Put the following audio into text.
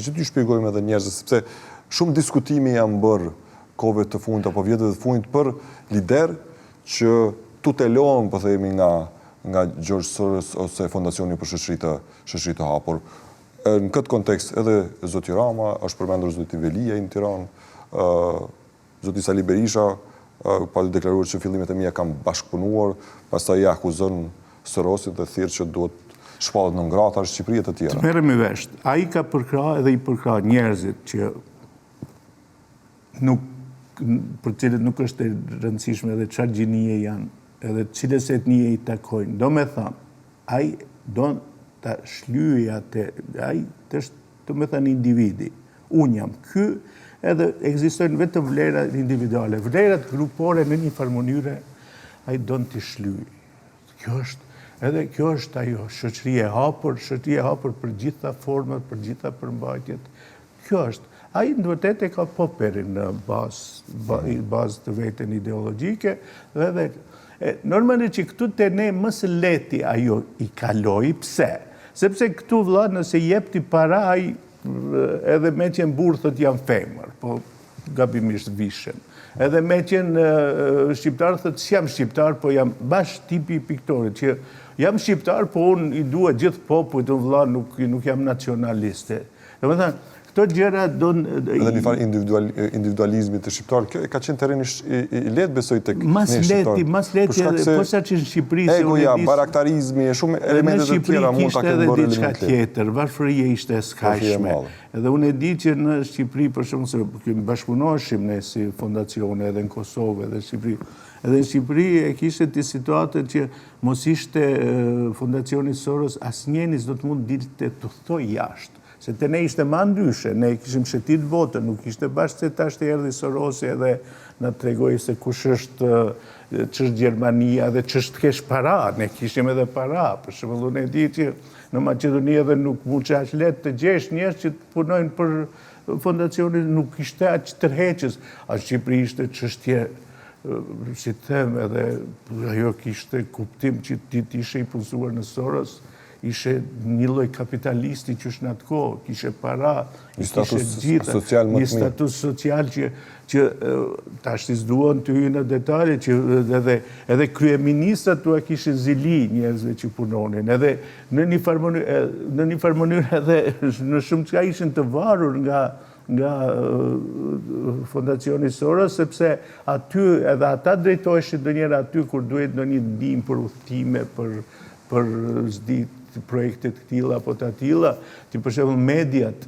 që t'ju shpjegojmë edhe njerëzve, sepse shumë diskutimi janë bërë kohëve të fundit apo vjetëve të fundit për lider që tutelohen, po themi, nga George Soros ose Fondacioni për Shoqëri të Hapur. Në këtë kontekst edhe zoti Rama është përmendur zoti Velia në Tiranë, zoti Sali Berisha pa deklaruar që fillimet e mia kanë bashkëpunuar, pastaj ja akuzon Sorosin dhe thirrë që duhet shpallet në ngrata në Shqipëri e të tjera. Të merrem me vesh. Ai ka përkrah edhe i përkrah njerëzit që për cilët nuk është e rëndësishme edhe çfarë gjinie janë, edhe cilës etnie i takojnë. Do me thënë, ai do ta shlyejë atë, ai është do me thënë individi. Unë jam ky, edhe ekzistojnë vetëm vlerat individuale. Vlerat grupore në një farë mënyre ai do t'i shlyejë. Kjo është ajo shoqëri e hapur për gjitha format, për gjitha përmbajtjet. Kjo është. Ai në vërtet e ka poperin në bazë të vetën ideologjike, dhe normalisht që këtu të ne më së leti ajo i kaloi. Pse? Sepse këtu vëlla nëse jep ti para, ai edhe me qenë burë thot jam femër, po gabimisht vishen. Edhe me qenë shqiptar thot s'jam shqiptar, po jam bash tipi i piktorit, që jam shqiptar, po unë i dua gjithë popujt, unë vëlla nuk jam nacionaliste. Dhe me thënë, këto gjëra do... Edhe një farë individualizmit të shqiptar, kjo ka qenë terreni i lehtë besoj tek ne shqiptar. Mas leti, po sa që në Shqipëri... Egoja, baraktarizmi, shumë elementet të tjera mund ta kenë bërë diçka tjetër, varfëria ishte e skajshme. Edhe unë e di që në Shqipëri, për shumë se bashkëpunoheshim ne si fondacione edhe në Kosovë edhe në Shqipëri, edhe në Shqipëri e kishte ti situatën që mos ishte Fondacioni Soros, asnjëri s'do të mund dilte të thoj jashtë. Se të ne ishte ma ndryshe, ne kishim shetit votën, nuk ishte bashkë se tash të erdhi Sorosi edhe në tregoj se kush është Gjermania dhe ç'është kesh para, ne kishim edhe para, për shembull unë e di që në Maqedoni edhe nuk mund që aq lehtë të gjesh njerëz që të punojnë për fondacionin, nuk ishte aq tërheqës, a Shqipëri ishte çështje, si të them, edhe ajo kishte kuptim që ti ishe i punësuar në Soros, ishe një lloj kapitalisti që është në atë kohë, kishe para, kishe gjitha, një status social që tash s'duan të hyjnë në detale, që edhe kryeministrat tua kishin zili njerëzve që punonin, edhe në një farë mënyrë edhe në shumë çka ishin të varur nga Fondacioni Soros, sepse aty edhe ata drejtoheshin ndonjëherë aty kur duhet ndonjë ndihmë për udhëtime, për projektet këtilla apo të atilla, që për shembull mediat